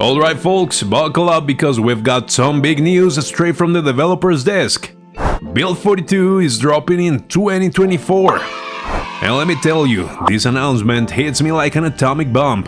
Alright folks, buckle up because we've got some big news straight from the developer's desk. Build 42 is dropping in 2024. And let me tell you, this announcement hits me like an atomic bomb.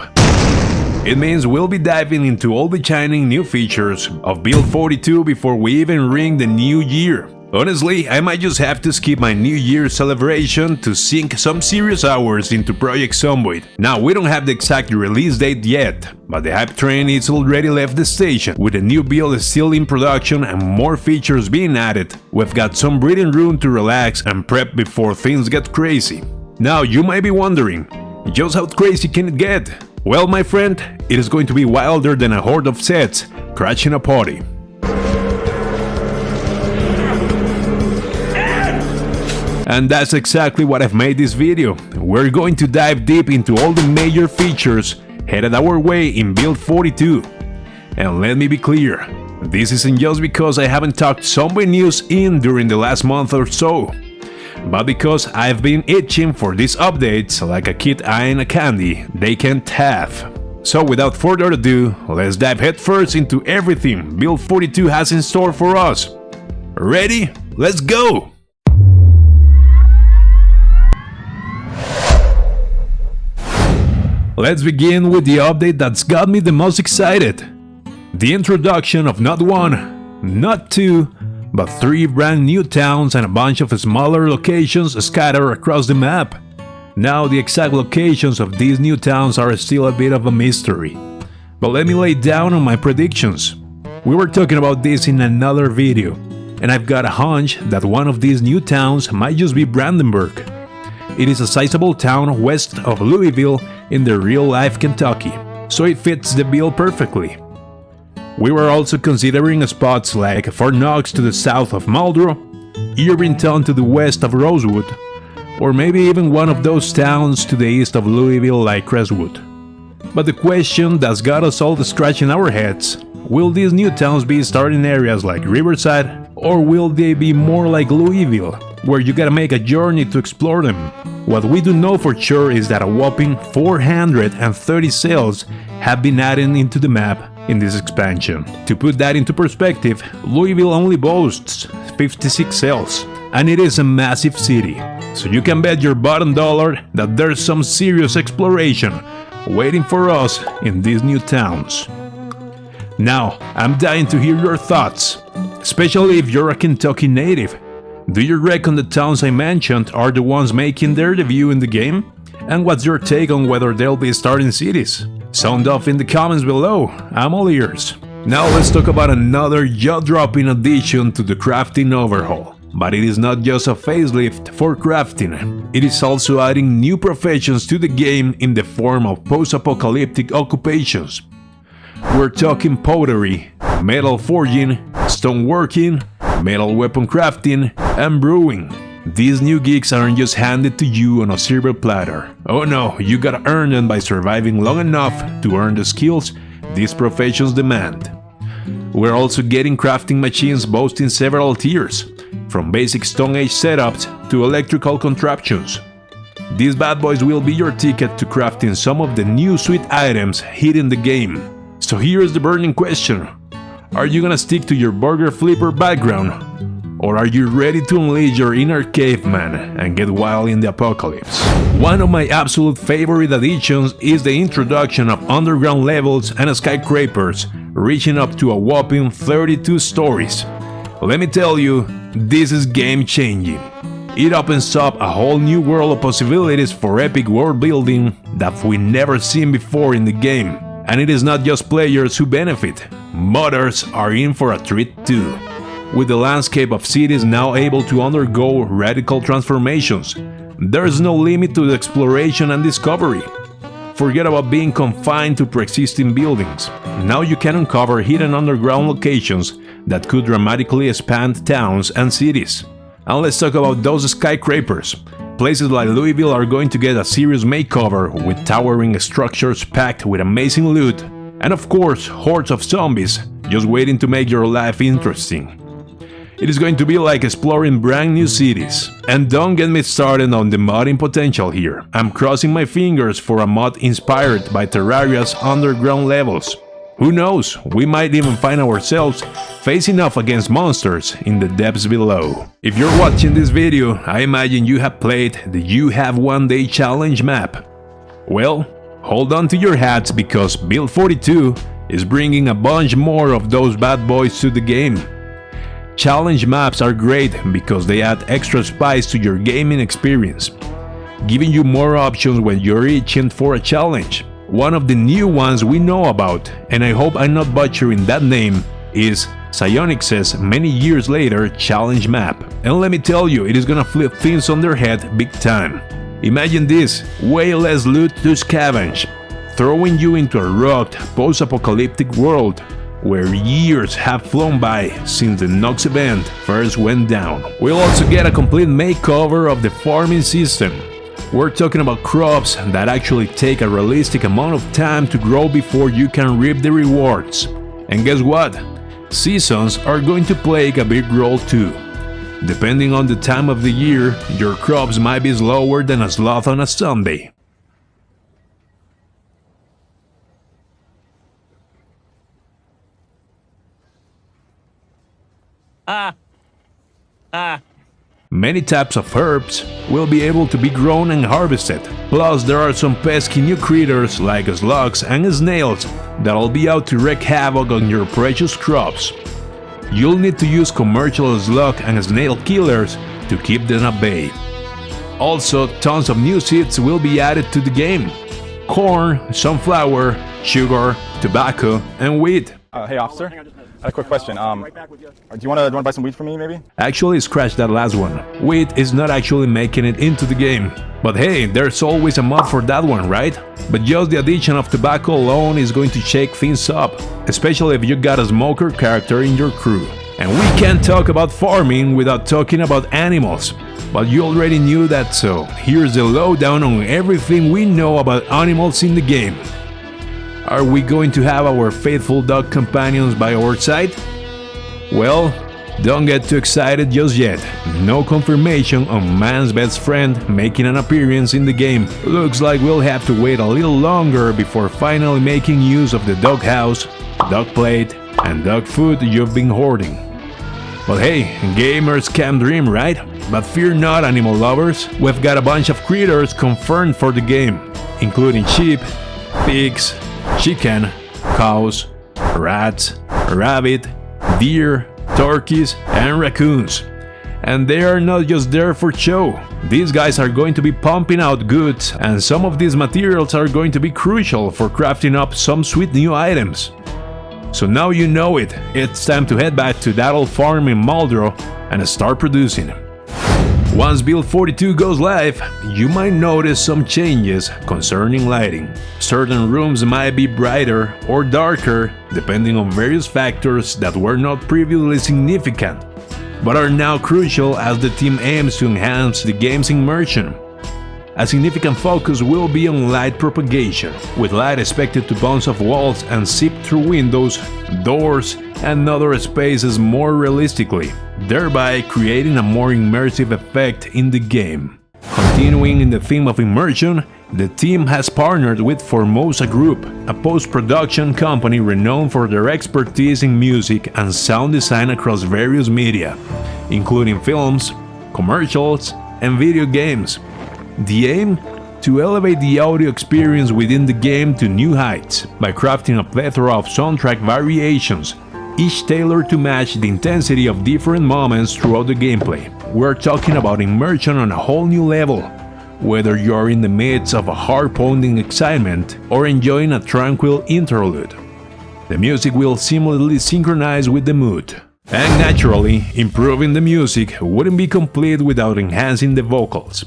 It means we'll be diving into all the shining new features of Build 42 before we even ring the new year. Honestly, I might just have to skip my New Year's celebration to sink some serious hours into Project Zomboid. Now, we don't have the exact release date yet, but the hype train is already left the station. With the new build still in production and more features being added, we've got some breathing room to relax and prep before things get crazy. Now, you might be wondering, just how crazy can it get? Well, my friend, it is going to be wilder than a horde of sets crashing a party. And that's exactly what I've made this video. We're going to dive deep into all the major features headed our way in Build 42. And let me be clear, this isn't just because I haven't talked Zomboid news in during the last month or so, but because I've been itching for these updates like a kid eyeing a candy they can't have. So without further ado, let's dive headfirst into everything Build 42 has in store for us. Ready? Let's go! Let's begin with the update that's got me the most excited. The introduction of not one, not two, but 3 brand new towns and a bunch of smaller locations scattered across the map. Now, the exact locations of these new towns are still a bit of a mystery, but let me lay down on my predictions. We were talking about this in another video, and I've got a hunch that one of these new towns might just be Brandenburg. It is a sizable town west of Louisville in the real-life Kentucky, so it fits the bill perfectly. We were also considering spots like Fort Knox to the south of Muldrow, Irvington to the west of Rosewood, or maybe even one of those towns to the east of Louisville like Crestwood. But the question that's got us all scratching our heads, will these new towns be starting areas like Riverside, or will they be more like Louisville, where you gotta make a journey to explore them? What we do know for sure is that a whopping 430 cells have been added into the map in this expansion. To put that into perspective, Louisville only boasts 56 cells, and it is a massive city, so you can bet your bottom dollar that there's some serious exploration waiting for us in these new towns. Now, I'm dying to hear your thoughts, especially if you're a Kentucky native. Do you reckon the towns I mentioned are the ones making their debut in the game? And what's your take on whether they'll be starting cities? Sound off in the comments below, I'm all ears. Now let's talk about another jaw-dropping addition to the crafting overhaul. But it is not just a facelift for crafting, it is also adding new professions to the game in the form of post-apocalyptic occupations. We're talking pottery, metal forging, stoneworking, metal weapon crafting, and brewing. These new gigs aren't just handed to you on a silver platter. Oh no, you gotta earn them by surviving long enough to earn the skills these professions demand. We're also getting crafting machines boasting several tiers, from basic Stone Age setups to electrical contraptions. These bad boys will be your ticket to crafting some of the new sweet items hidden in the game. So here's the burning question. Are you gonna stick to your burger flipper background? Or are you ready to unleash your inner caveman and get wild in the apocalypse? One of my absolute favorite additions is the introduction of underground levels and skyscrapers, reaching up to a whopping 32 stories. Let me tell you, this is game-changing. It opens up a whole new world of possibilities for epic world building that we've never seen before in the game. And it is not just players who benefit, modders are in for a treat too. With the landscape of cities now able to undergo radical transformations, there's no limit to the exploration and discovery. Forget about being confined to pre-existing buildings. Now you can uncover hidden underground locations that could dramatically expand towns and cities. And let's talk about those skyscrapers. Places like Louisville are going to get a serious makeover with towering structures packed with amazing loot, and of course hordes of zombies just waiting to make your life interesting. It is going to be like exploring brand new cities. And don't get me started on the modding potential here. I'm crossing my fingers for a mod inspired by Terraria's underground levels. Who knows, we might even find ourselves facing off against monsters in the depths below. If you're watching this video, I imagine you have played the You Have One Day Challenge map. Well, hold on to your hats because Build 42 is bringing a bunch more of those bad boys to the game. Challenge maps are great because they add extra spice to your gaming experience, giving you more options when you're itching for a challenge. One of the new ones we know about, and I hope I'm not butchering that name, is Psyonix's Many Years Later challenge map. And let me tell you, it is gonna flip things on their head big time. Imagine this, way less loot to scavenge, throwing you into a rugged, post-apocalyptic world where years have flown by since the Nox event first went down. We'll also get a complete makeover of the farming system. We're talking about crops that actually take a realistic amount of time to grow before you can reap the rewards. And guess what? Seasons are going to play a big role too. Depending on the time of the year, your crops might be slower than a sloth on a Sunday. Many types of herbs will be able to be grown and harvested. Plus, there are some pesky new critters like slugs and snails that'll be out to wreak havoc on your precious crops. You'll need to use commercial slug and snail killers to keep them at bay. Also, tons of new seeds will be added to the game. Corn, sunflower, sugar, tobacco, and wheat. Hey officer, I had a quick question. Do you want to buy some weed for me maybe? Actually, scratch that last one. Wheat is not actually making it into the game. But hey, there's always a mod for that one, right? But just the addition of tobacco alone is going to shake things up, especially if you got a smoker character in your crew. And we can't talk about farming without talking about animals. But you already knew that, so here's the lowdown on everything we know about animals in the game. Are we going to have our faithful dog companions by our side? Well, don't get too excited just yet. No confirmation on man's best friend making an appearance in the game. Looks like we'll have to wait a little longer before finally making use of the dog house, dog plate, and dog food you've been hoarding. But hey, gamers can dream, right? But fear not, animal lovers. We've got a bunch of critters confirmed for the game, including sheep, pigs, chicken, cows, rats, rabbit, deer, turkeys, and raccoons. And they are not just there for show. These guys are going to be pumping out goods, and some of these materials are going to be crucial for crafting up some sweet new items. So now you know it, it's time to head back to that old farm in Muldrow and start producing. Once Build 42 goes live, you might notice some changes concerning lighting. Certain rooms might be brighter or darker depending on various factors that were not previously significant, but are now crucial as the team aims to enhance the game's immersion. A significant focus will be on light propagation, with light expected to bounce off walls and seep through windows, doors, and other spaces more realistically, thereby creating a more immersive effect in the game. Continuing in the theme of immersion, the team has partnered with Formosa Group, a post-production company renowned for their expertise in music and sound design across various media, including films, commercials, and video games. The aim? To elevate the audio experience within the game to new heights by crafting a plethora of soundtrack variations, each tailored to match the intensity of different moments throughout the gameplay. We're talking about immersion on a whole new level, whether you're in the midst of a heart-pounding excitement or enjoying a tranquil interlude. The music will seamlessly synchronize with the mood. And naturally, improving the music wouldn't be complete without enhancing the vocals.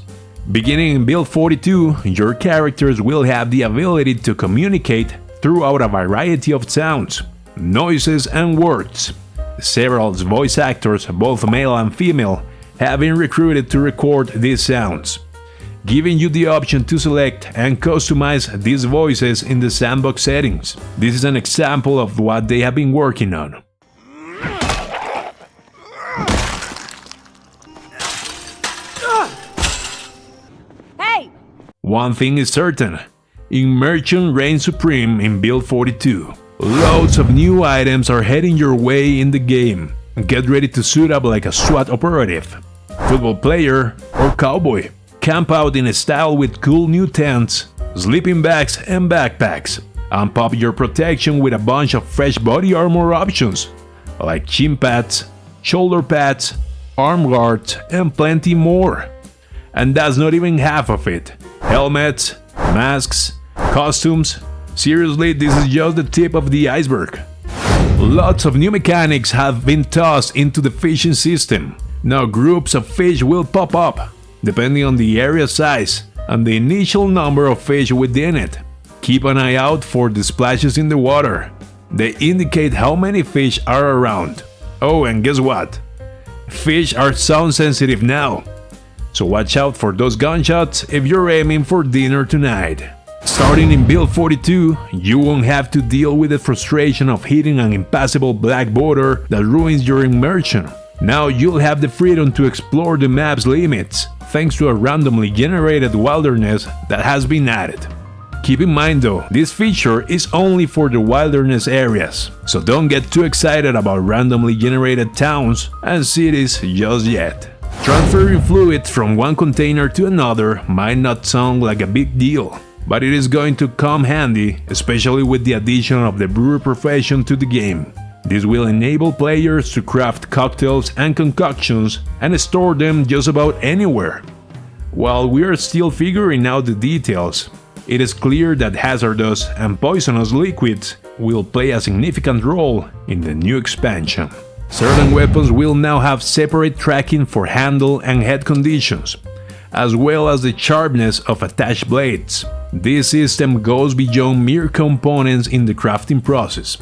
Beginning in Build 42, your characters will have the ability to communicate throughout a variety of sounds, noises, and words. Several voice actors, both male and female, have been recruited to record these sounds, giving you the option to select and customize these voices in the sandbox settings. This is an example of what they have been working on. One thing is certain, immersion reigns supreme in Build 42. Loads of new items are heading your way in the game. Get ready to suit up like a SWAT operative, football player, or cowboy. Camp out in a style with cool new tents, sleeping bags, and backpacks. Amp up your protection with a bunch of fresh body armor options, like shin pads, shoulder pads, arm guards, and plenty more. And that's not even half of it. Helmets, masks, costumes. Seriously, this is just the tip of the iceberg. Lots of new mechanics have been tossed into the fishing system. Now groups of fish will pop up, depending on the area size and the initial number of fish within it. Keep an eye out for the splashes in the water. They indicate how many fish are around. Oh, and guess what? Fish are sound sensitive now. So watch out for those gunshots if you're aiming for dinner tonight. Starting in Build 42, you won't have to deal with the frustration of hitting an impassable black border that ruins your immersion. Now you'll have the freedom to explore the map's limits, thanks to a randomly generated wilderness that has been added. Keep in mind though, this feature is only for the wilderness areas, so don't get too excited about randomly generated towns and cities just yet. Transferring fluids from one container to another might not sound like a big deal, but it is going to come handy, especially with the addition of the brewer profession to the game. This will enable players to craft cocktails and concoctions and store them just about anywhere. While we are still figuring out the details, it is clear that hazardous and poisonous liquids will play a significant role in the new expansion. Certain weapons will now have separate tracking for handle and head conditions, as well as the sharpness of attached blades. This system goes beyond mere components in the crafting process,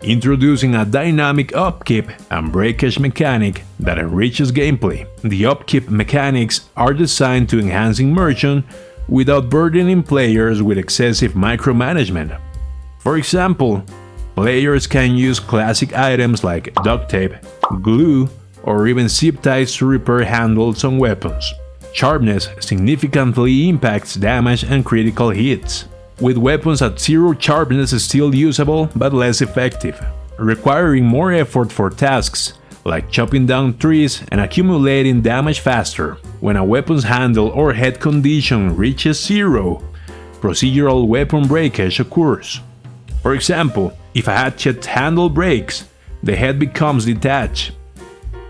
introducing a dynamic upkeep and breakage mechanic that enriches gameplay. The upkeep mechanics are designed to enhance immersion without burdening players with excessive micromanagement. For example, players can use classic items like duct tape, glue, or even zip ties to repair handles on weapons. Sharpness significantly impacts damage and critical hits, with weapons at zero sharpness still usable but less effective, requiring more effort for tasks like chopping down trees and accumulating damage faster. When a weapon's handle or head condition reaches zero, procedural weapon breakage occurs. For example, if a hatchet handle breaks, the head becomes detached.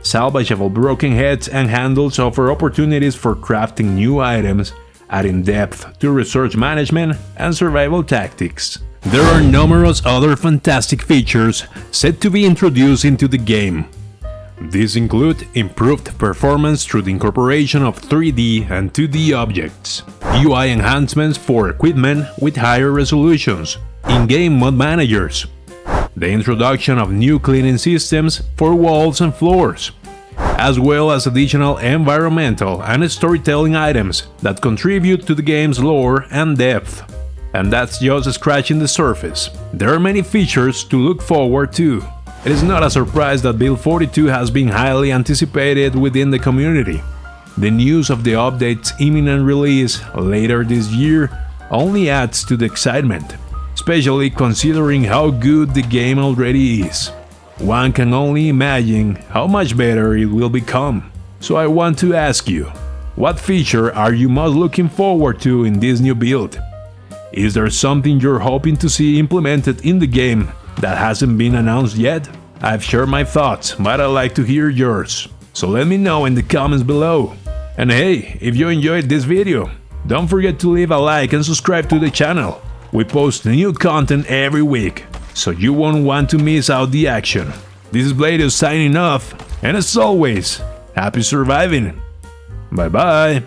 Salvageable broken heads and handles offer opportunities for crafting new items, adding depth to resource management and survival tactics. There are numerous other fantastic features set to be introduced into the game. These include improved performance through the incorporation of 3D and 2D objects, UI enhancements for equipment with higher resolutions, in-game mod managers, the introduction of new cleaning systems for walls and floors, as well as additional environmental and storytelling items that contribute to the game's lore and depth. And that's just scratching the surface. There are many features to look forward to. It is not a surprise that Build 42 has been highly anticipated within the community. The news of the update's imminent release later this year only adds to the excitement, especially considering how good the game already is. One can only imagine how much better it will become. So I want to ask you, what feature are you most looking forward to in this new build? Is there something you're hoping to see implemented in the game that hasn't been announced yet? I've shared my thoughts, but I'd like to hear yours. So let me know in the comments below. And hey, if you enjoyed this video, don't forget to leave a like and subscribe to the channel. We post new content every week, so you won't want to miss out the action. This is Bladiuss signing off, and as always, happy surviving. Bye bye.